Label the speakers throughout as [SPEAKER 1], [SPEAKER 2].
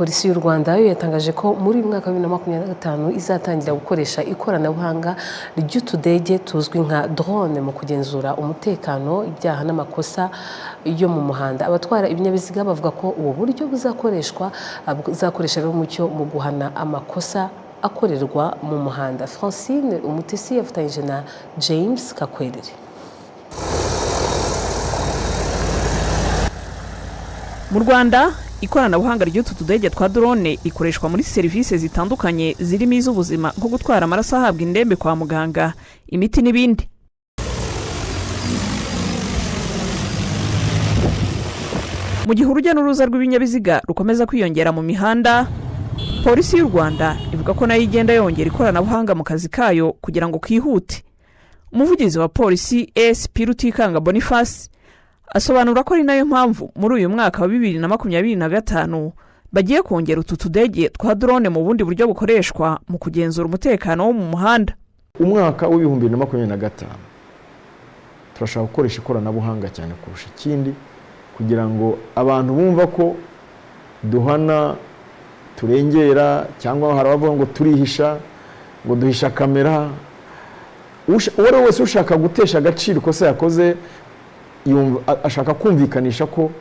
[SPEAKER 1] polisi y'u Rwanda yo yatangaje ko muri mwaka wa 2025 izatangira gukoresha ikoranabuhanga ry'utudege tuzwi nka drone mu kugenzura umutekano, ibyaha n'amakosa yo mu muhanda. Abatwara ibinyabiziga bavuga ko ubu buryo buzakoresha rero umucyo mu guhana amakosa akorerwa mu muhanda. Francine Umutesi yafatanyije na James Kakwerere.
[SPEAKER 2] Mu Rwanda ikoranabuhanga ry'utu tudege twa drone ikoreshwa muri serivisi zitandukanye zirimo iz'ubuzima nko gutwara amaraso ahabwa indembe kwa muganga, imiti n'ibindi. Mu gihe urujya n'uruza rw'ibinyabiziga rukomeza kwiyongera mu mihanda, polisi y'u Rwanda ivuga ko nayo igenda yongera ikoranabuhanga mu kazi kayo kugira ngo kihute. Umuvugizi wa polisi SP Rutikanga Boniface asobanura ko ari nayo mpamvu muri uyu mwaka wa 2025 bagiye kongera utu tudege twa drone mu bundi buryo bukoreshwa mu kugenzura umutekano wo mu muhanda.
[SPEAKER 3] Umwaka wa 2025 turashaka gukoresha ikoranabuhanga cyane kurusha ikindi kugira ngo abantu bumva ko duhana, turengera, cyangwa hari abavuga ngo turihisha, ngo duhisha kamera. Uwo wese ushaka gutesha agaciro kosa yakoze ashaka kumvikanisha ko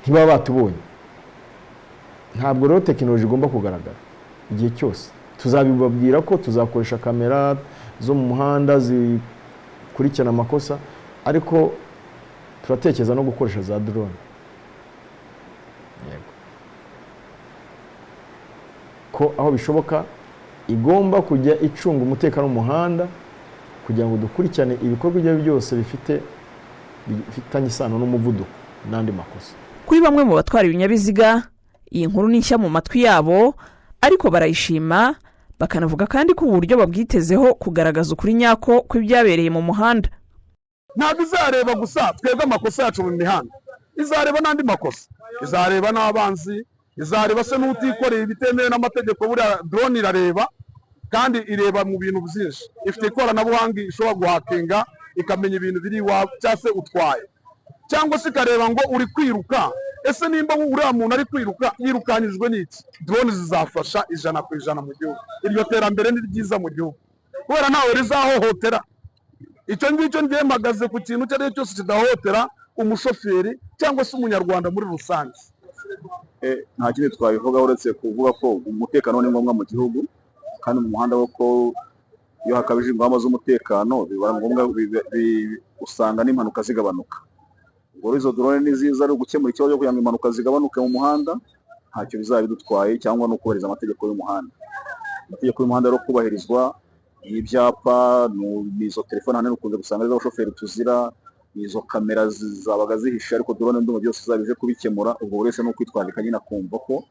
[SPEAKER 3] ntibaba batubonye. Ntabwo rero tekinoloji igomba kugaragara igihe cyose. Tuzabibabwira ko tuzakoresha kamera zo mu muhanda zikurikirana amakosa, ariko turatekereza no gukoresha za drone. Yego, ko aho bishoboka igomba kujya icunga umutekano mu muhanda kugira ngo dukurikirane ibikorwa ibyo byose bifitanye isano n'umuvuduko n'andi makosa.
[SPEAKER 2] Kuri bamwe mu batwara ibinyabiziga iyi nkuru ni nshya mu matwi yabo, ariko barayishima bakanavuga kandi ko uburyo babwitezeho kugaragaza ukuri nyako kw'ibyabereye mu muhanda.
[SPEAKER 4] Ntabwo izareba gusa twebwe amakosa yacu mu mihanda, izareba n'andi makosa, izareba n'abanzi, izareba se n'utikoreye ibitemewe n'amategeko. Buriya drone irareba kandi ireba mu bintu byinshi, ifite ikoranabuhanga ishobora guhakinga ikamenya ibintu biri iwawe cyangwa se utwaye, cyangwa se ikareba ngo uri kwiruka, ese nimba uriya muntu ari kwiruka yirukanyijwe n'iki. Drone zizafasha 100% mu gihugu. Iryo terambere ni ryiza mu gihugu kubera ntawe rizahohotera. Icyo ngicyo ngiye mpagaze ku kintu cyari cyose kidahohotera umushoferi cyangwa se umunyarwanda muri rusange.
[SPEAKER 5] Nta kindi twabivuga uretse kuvuga ko umutekano ni ngombwa mu gihugu, kandi mu muhanda ko iyo hakabije ingamba z'umutekano biba ngombwa usanga n'impanuka zigabanuka. Ubwo izo drone ni ziza ari gukemura ikibazo cyo kugira ngo impanuka zigabanuke mu muhanda, ntacyo bizabidutwaye cyangwa no kubahiriza amategeko y'umuhanda. Amategeko y'umuhanda rero kubahirizwa, ibyapa n'izo telefone hano ukunze gusanga z'abashoferi tuzira, izo kamera zabaga zihisha, ariko drone ndumva byose zabije kubikemura. Ubwo wese no kwitwarika nyina kumva ko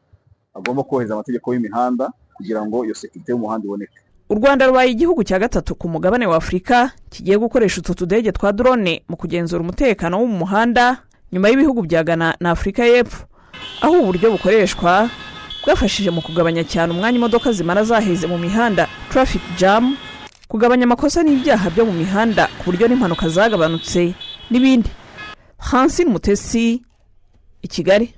[SPEAKER 5] agomba kubahiriza amategeko y'imihanda kugira ngo iyo sekirite y'umuhanda iboneke.
[SPEAKER 2] U Rwanda rubaye igihugu cya gatatu ku mugabane wa Afurika kigiye gukoresha utu tudege twa drone mu kugenzura umutekano wo mu muhanda, nyuma y'ibihugu bya Ghana na Afurika y'Epfo, aho uburyo bukoreshwa bwafashije mu kugabanya cyane umwanya imodoka zimara zaheze mu mihanda, traffic jam, kugabanya amakosa n'ibyaha byo mu mihanda ku buryo n'impanuka zagabanutse n'ibindi. Francine Umutesi, i Kigali.